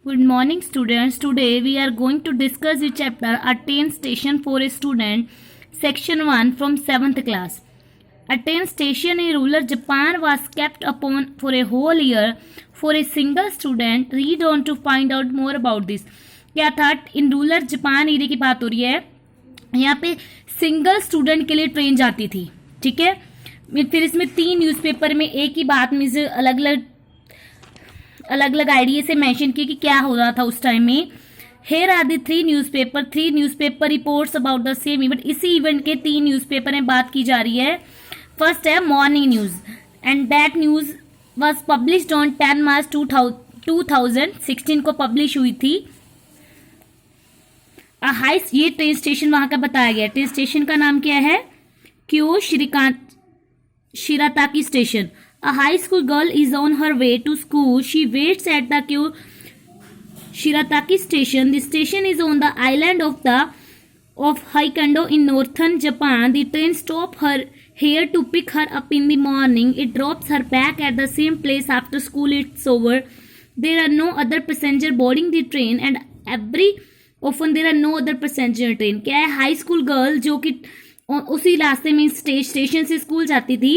Good morning, students. Today we are going to discuss the chapter A Train Station for a Student, Section 1 from 7th class. A train station in rural Japan was kept upon for a whole year for a single student. Read on to find out more about this. क्या था? In rural Japan area की बात हो रही है. यहाँ पे single student के लिए ट्रेन जाती थी. ठीक है. फिर इसमें 3 न्यूज़पेपर में एक ही बात मीन्स अलग अलग आइडिया से मेंशन किया कि क्या हो रहा था उस टाइम में. Here are the 3 newspaper reports about the same event. इसी इवेंट के 3 न्यूज़पेपर में बात की जा रही है. फर्स्ट है morning news and that news was published on 10 मार्च 2016 को पब्लिश हुई थी. ये ट्रेन स्टेशन वहां का बताया गया. ट्रेन स्टेशन का नाम क्या है? क्यो शिराताकी station. A high school girl is on her way to school. She waits at the Kyo Shirataki station. The station is on the island of Hokkaido in northern Japan. The train stops her here to pick her up in the morning. It drops her back at the same place after school is over. There are no other passenger boarding the train and often there are no other passenger train. क्या है? High school girl जो कि उसी रास्ते में station से school जाती थी.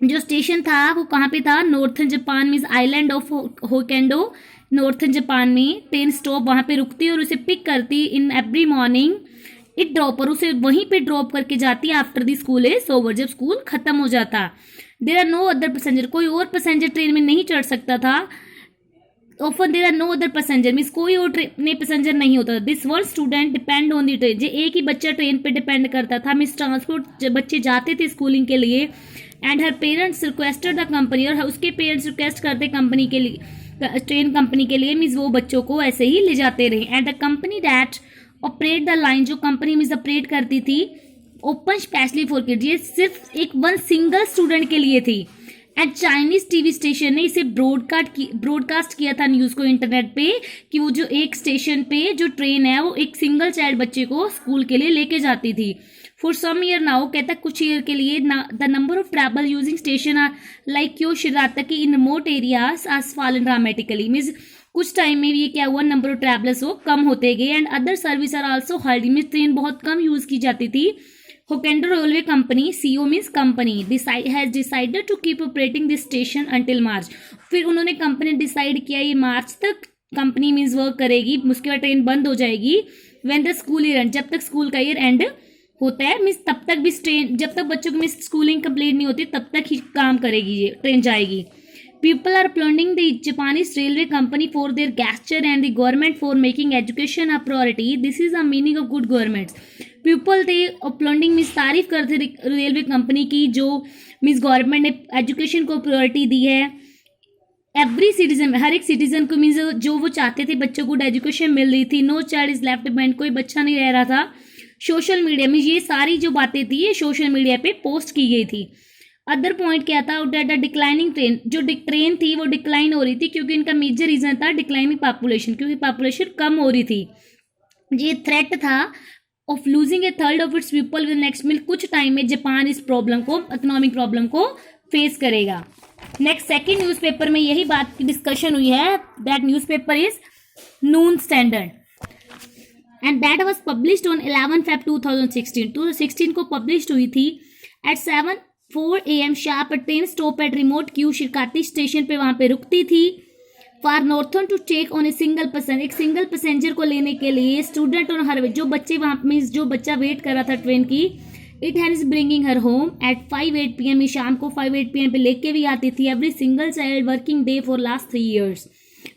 जो स्टेशन था वो कहाँ पे था? Northern Japan means island of Hokkaido. Northern Japan में ट्रेन स्टॉप वहाँ पे रुकती और उसे पिक करती in every morning. It drop और उसे वहीं पे ड्रॉप करके जाती after the school is over, जब स्कूल खत्म हो जाता. There are no other passenger. कोई और पैसेंजर ट्रेन में नहीं चढ़ सकता था. Often there are no other passenger means कोई और ट्रेन में पैसेंजर नहीं होता. This one student depend on the train. जो एक ही बच्चा ट्रेन पे डिपेंड करता था मीन्स ट्रांसपोर्ट. जब बच्चे जाते थे स्कूलिंग के लिए and her parents requested the company और उसके पेरेंट्स रिक्वेस्ट करते कंपनी के लिए, ट्रेन कंपनी के लिए मीन्स वो बच्चों को ऐसे ही ले जाते रहे. And the company that operate the line, जो कंपनी मीन्स ऑपरेट करती थी, ओपन स्पेशली फॉर किड्स. ये सिर्फ एक सिंगल स्टूडेंट के लिए थी. एंड चाइनीज टीवी स्टेशन ने इसे ब्रॉडकास्ट किया था न्यूज़ को इंटरनेट पे कि वो जो एक स्टेशन पे जो ट्रेन है वो एक सिंगल चाइल्ड बच्चे को स्कूल के लिए लेके जाती थी. फॉर सम ईयर नाउ, कहता कुछ ईयर के लिए, the number of travel using station are like Kyu Shirataki in remote areas has fallen dramatically. Means कुछ टाइम में ये क्या हुआ, नंबर ऑफ ट्रैवलर्स वो कम होते गए. And other service are also hurt. Means train बहुत कम यूज की जाती थी. Hokkaido railway company, CO means company, has decided to keep operating this station until March. फिर उन्होंने कंपनी डिसाइड किया ये मार्च तक कंपनी मीन्स वर्क करेगी, उसके बाद ट्रेन बंद हो जाएगी. When the school year and, जब तक स्कूल का ईयर एंड होता है मीन्स तब तक भी ट्रेन, जब तक बच्चों की मीन्स स्कूलिंग कंप्लीट नहीं होती तब तक ही काम करेगी, ये ट्रेन जाएगी. People are applauding the Japanese railway company for their gesture and the government for making education a priority. This is a meaning of good government. People थे अपलॉन्डिंग मीन्स तारीफ करते रेलवे कंपनी की, जो means government ने education को priority दी है. Every citizen, हर एक सिटीजन को मीन्स जो वो चाहते थे बच्चों को एजुकेशन मिल रही थी. No child is left behind, कोई बच्चा नहीं रह रहा था. सोशल मीडिया में ये सारी जो बातें थी ये सोशल मीडिया पे पोस्ट की गई थी. अदर पॉइंट क्या था? दैट डिक्लाइनिंग ट्रेन, जो ट्रेन थी वो डिक्लाइन हो रही थी क्योंकि इनका मेजर रीजन था डिक्लाइनिंग पॉपुलेशन, क्योंकि पॉपुलेशन कम हो रही थी. ये थ्रेट था of losing a third of its people with next mill. कुछ टाइम में जापान इस प्रॉब्लम को, इकोनॉमिक प्रॉब्लम को फेस करेगा. नेक्स्ट सेकेंड न्यूज़पेपर में यही बात की डिस्कशन हुई है. That newspaper is noon standard and that was published on 11 Feb 2016 को पब्लिश्ड हुई थी. At 7:04 AM sharp train stop at remote Kyu Shirataki station पे वहाँ पे रुकती थी. For northern to take on a single passenger, एक सिंगल पैसेंजर को लेने के लिए. स्टूडेंट ऑन हर वे, जो बच्चे वहाँ मीन्स जो बच्चा वेट कर रहा था ट्रेन की. It has bringing her home at 5:08 PM. शाम को 5:08 PM पे लेके भी आती थी. Every single child working day for last 3 years.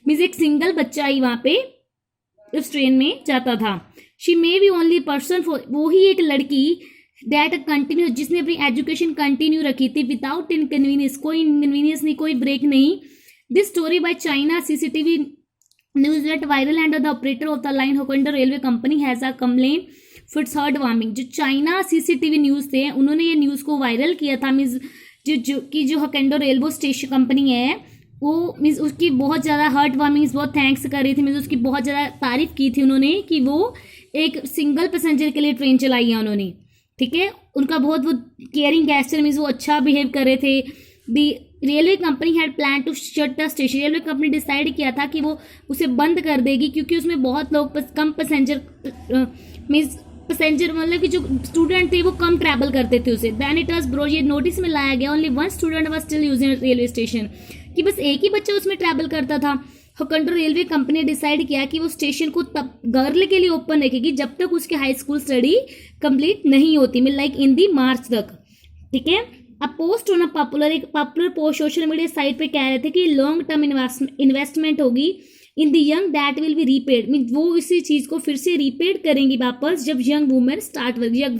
Means एक सिंगल बच्चा ही वहाँ पे उस ट्रेन में जाता था. She may be only person for, वो ही एक लड़की दैट कंटिन्यू, जिसने अपनी एजुकेशन कंटिन्यू रखी थी विदाउट इनकन्वीनियंस, कोई इनकन्वीनियंस नहीं, कोई ब्रेक नहीं. This story by China CCTV news went viral and the operator of the line Hokkaido railway company has a complain for third warming. जो China CCTV news थे उन्होंने ये न्यूज़ को viral किया था. मीन्स जो होकेंडो रेलवे स्टेशन कंपनी है वो मीन्स उसकी बहुत ज़्यादा हार्ट वार्मिंग बहुत थैंक्स कर रही थी. मीन्स उसकी बहुत ज़्यादा तारीफ की थी उन्होंने कि वो एक सिंगल पैसेंजर के लिए ट्रेन चलाई है उन्होंने. ठीक है, उनका बहुत वो केयरिंग गेस्चर मीन्स वो अच्छा बिहेव कर रहे थे. The railway company had plan to shut the station, railway company decide किया था कि वो उसे बंद कर देगी क्योंकि उसमें बहुत लोग कम पैसेंजर मीन्स पैसेंजर मतलब कि जो स्टूडेंट थे वो कम ट्रैवल करते थे उसे। देन इट वाज ब्रो, ये नोटिस में लाया गया, only one student was still using railway station, कि बस एक ही बच्चा उसमें ट्रैवल करता था। होकंडो रेलवे कंपनी ने डिसाइड किया कि वो स्टेशन को तब गर्ल के लिए ओपन रखेगी जब तक उसकी हाई स्कूल स्टडी कंप्लीट नहीं होती, मीन लाइक इन दी मार्च तक, ठीक है। अब पोस्ट होना पॉपुलर, एक popular post social media site पे कह रहे थे कि लॉन्ग टर्म इन्वेस्टमेंट होगी in the young that will be repaid, mean वो इसी चीज को फिर से रीपेड करेंगी वापस जब यंग वुमेन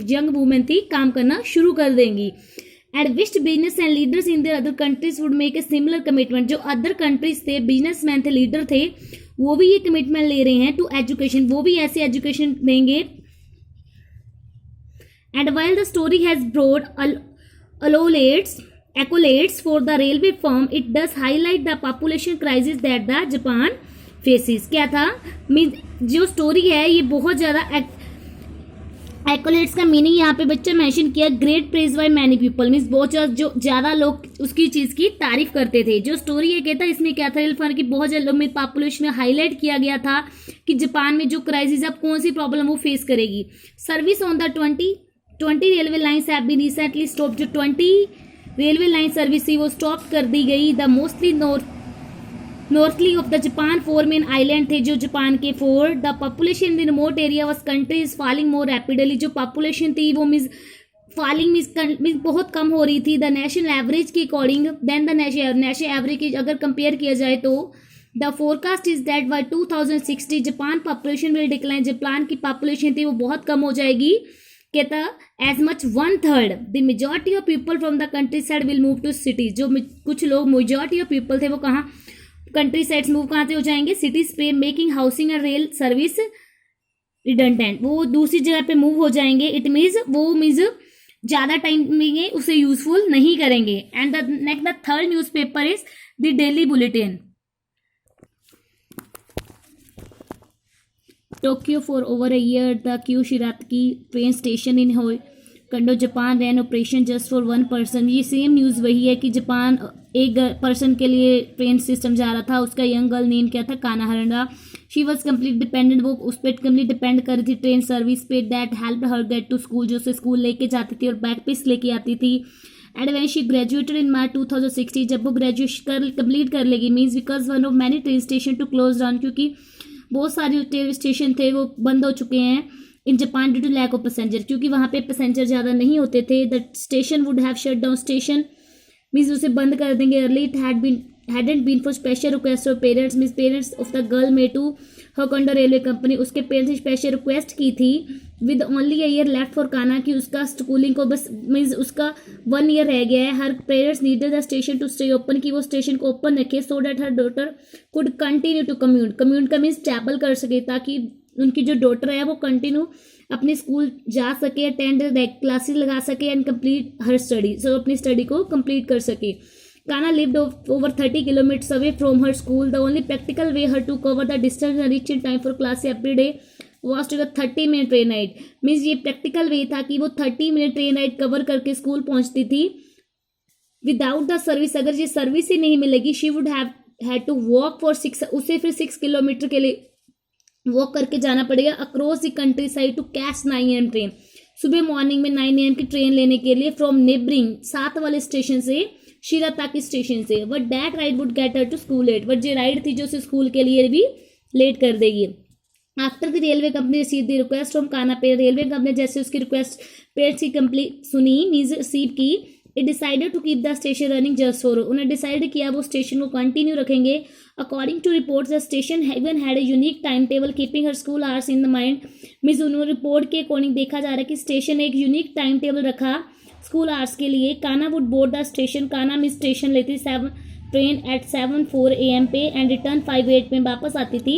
यंग वुमेन थी काम करना शुरू कर देंगी। And west business and leaders in their other countries would make a similar commitment, जो अदर कंट्रीज थे बिजनेसमैन थे लीडर थे वो भी ये कमिटमेंट ले रहे हैं टू एजुकेशन, वो भी ऐसे एजुकेशन देंगे। And while the story has brought accolades for the railway firm, it does highlight the population crisis that the Japan faces। क्या था मीन जो स्टोरी है ये बहुत ज़्यादा एक्कोलेट्स का मीनिंग यहाँ पे बच्चा मेंशन किया, great praise by many people, means बहुत जो ज़्यादा लोग उसकी चीज़ की तारीफ करते थे। जो स्टोरी है कहता है इसमें क्या था, रेल फर्म की बहुत ज़्यादा लोग पॉपुलेशन में हाईलाइट किया गया था कि जापान में जो क्राइसिस अब कौन सी प्रॉब्लम वो फेस करेगी। Service on the 20 railway lines have been recently stop, जो 20 रेलवे लाइन सर्विस थी वो स्टॉप कर दी गई। The mostly northerly of the Japan 4 main island थे जो जापान के 4। The population in the remote area was country is falling more rapidly, जो पॉपुलेशन थी वो फॉलिंग बहुत कम हो रही थी द नेशनल एवरेज के according, then the national average की अगर कंपेयर किया जाए तो the forecast is that by 2060 Japan population will decline, Japan की पॉपुलेशन थी वो बहुत कम हो जाएगी। कहता as much 1/3 the majority of people from the countryside will move to cities, जो कुछ लोग मेजॉरिटी ऑफ पीपल थे वो कहाँ कंट्री साइड्स मूव कहाँ से हो जाएंगे, सिटीज पे, making housing and rail service redundant, वो दूसरी जगह पे मूव हो जाएंगे। इट मीन्स ज़्यादा टाइम में उसे यूजफुल नहीं करेंगे। And the third news paper is the daily bulletin. Tokyo for over a year, the Kyushirataki train station in Hokkaido, Japan ran operation just for one person। ये same news वही है कि Japan एक person के लिए train system जा रहा था, उसका यंग गर्ल नेम क्या था, Kana Harada. She was complete dependent, वो उस पर कम्प्लीट डिपेंड कर रही थी ट्रेन सर्विस पे, that help her get to school, जो उसे स्कूल लेके जाती थी और बैक पे लेके आती थी। And when she graduated in March 2060, जब वो ग्रेजुएशन कंप्लीट कर लेगी, means because one of many train station to close down, क्योंकि बहुत सारे ट्रेन स्टेशन थे वो बंद हो चुके हैं in Japan due to lack of passenger, क्योंकि वहाँ पे पैसेंजर ज़्यादा नहीं होते थे। The station would have shut down, station means उसे बंद कर देंगे। Early it hadn't been for special request of parents, means parents of the girl made to Hokkaido railway company, उसके पेरेंट्स ने स्पेशल रिक्वेस्ट की थी with only a year left for Kana, कि उसका स्कूलिंग को बस मीन्स उसका 1 year रह गया है। Her parents needed the station to stay open, कि वो स्टेशन को ओपन रखे so that her daughter could continue to commute का मीन्स ट्रैवल कर सके, ताकि उनकी जो डॉटर है वो कंटिन्यू अपने स्कूल जा सके, अटेंड क्लासेस लगा सके एंड कंप्लीट हर स्टडी, सो अपनी स्टडी को कंप्लीट कर सके। Kana lived over 30 kilometers away from her school. The only practical way her to cover the distance and reach in time for class every day was to the 30-minute train ride. Means ये practical way था कि वो 30-minute train ride cover करके school पहुंचती थी। Without the service, अगर ये service ही नहीं मिलेगी, she would have had to walk for 6, उसे फिर 6 किलोमीटर के लिए वॉक करके जाना पड़ेगा across the countryside to catch 9 AM train, सुबह मॉर्निंग में 9 AM की ट्रेन लेने के लिए फ्रॉम नेबरिंग साथ वाले स्टेशन से, शिराताकी स्टेशन से। But that ride would get her to school late, but जो राइड थी जो उसे स्कूल के लिए भी लेट कर देगी। After the railway company receive the request from Kana पे, रेलवे कंपनी जैसे उसकी रिक्वेस्ट पेरेंट्स की कंप्लीट सुनी मीन्स रिसीव की, it decided to keep the station running just for, उन्हें डिसाइड किया वो स्टेशन को कंटिन्यू रखेंगे। According to report the station even had a unique timetable keeping her school hours in the mind, means उन्होंने report के according देखा जा रहा है कि स्टेशन एक यूनिक टाइम टेबल रखा स्कूल आवर्स के लिए। काना वुड बोर्ड द स्टेशन, काना में स्टेशन लेती ट्रेन एट 7:04 AM पे एंड रिटर्न 5:08 पे वापस आती थी।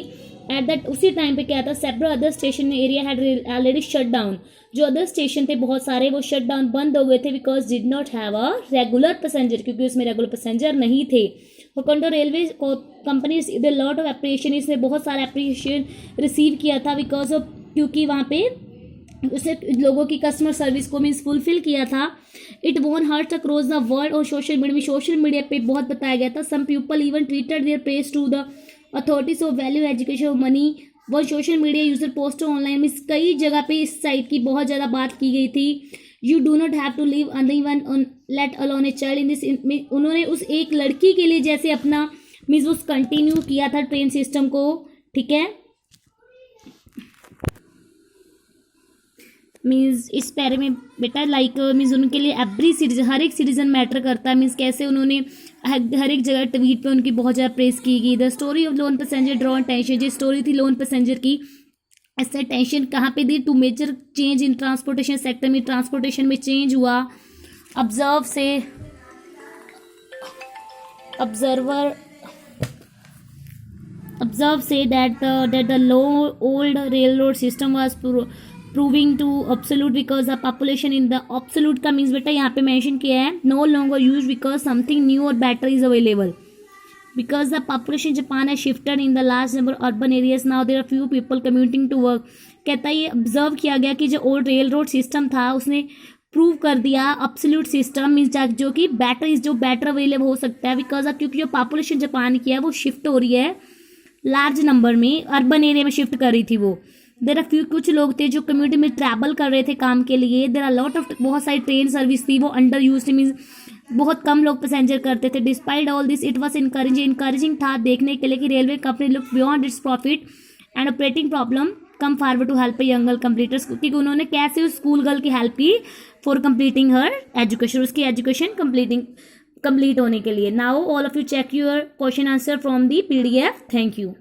एट दैट उसी टाइम पे क्या था, several other station area had already shut down, जो अदर स्टेशन थे बहुत सारे वो शट डाउन बंद हो गए थे because did not have a regular passenger, क्योंकि उसमें रेगुलर पैसेंजर नहीं थे। Hokkaido railway company the lot of appreciation, इसने बहुत सारा अप्रिशिएशन रिसीव किया था बिकॉज ऑफ, क्योंकि वहाँ पे उसने लोगों की कस्टमर सर्विस को मीन्स फुलफिल किया था। It won hearts across the world, और सोशल मीडिया पे बहुत बताया गया था। Some people even tweeted their praise to the authorities of value education of money one social media user post online. Means कई जगह पे इस साइट की बहुत ज़्यादा बात की गई थी। You do not have to live uneven let alone a child in this. उन्होंने उस एक लड़की के लिए जैसे अपना मीन्स उस कंटिन्यू किया था ट्रेन सिस्टम को, ठीक है। मीन्स इस पैरे में बेटा लाइक मीन्स उनके लिए एवरी सिटीजन, हर एक सिटीजन मैटर करता है। मीन्स कैसे उन्होंने हर एक जगह ट्वीट पे उनकी बहुत ज़्यादा प्रेस की गई। The story of lone passenger draw tension, जो स्टोरी थी लोन पैसेंजर की, इससे टेंशन कहाँ पे दी? Two major change in transportation sector में, ट्रांसपोर्टेशन में चेंज हुआ। Observe say that the low old railroad system was proving to obsolete because the population in the obsolete का means बेटा यहाँ पे mention किया है no longer used because something new or better is available. Because the population in Japan has shifted in the large number of urban areas, now there are few people commuting to work. कहता है ये observe किया गया कि जो old rail road system था उसने prove कर दिया अब्सोल्यूट सिस्टम मीन्स जो कि बेटर अवेलेबल हो सकता है। बिकॉज अब क्योंकि जो पॉपुलेशन जापान की है वो शिफ्ट हो रही है लार्ज नंबर में, अर्बन एरिया में शिफ्ट कर रही थी वो। देर आर फ्यू, कुछ लोग थे जो कम्युनिटी में ट्रैवल कर रहे थे काम के लिए। देर आर लॉट ऑफ, बहुत सारी ट्रेन सर्विस थी वो अंडर यूज मीन्स बहुत कम लोग पैसेंजर करते थे। Despite all this it was encouraging था देखने के लिए कि railway company look beyond its profit and operating problem come forward to help young girl completers, क्योंकि उन्होंने कैसे उस स्कूल गर्ल की हेल्प की फॉर कंप्लीटिंग हर एजुकेशन, उसकी एजुकेशन कंप्लीट होने के लिए। Now all of you check your question answer from the PDF। Thank you.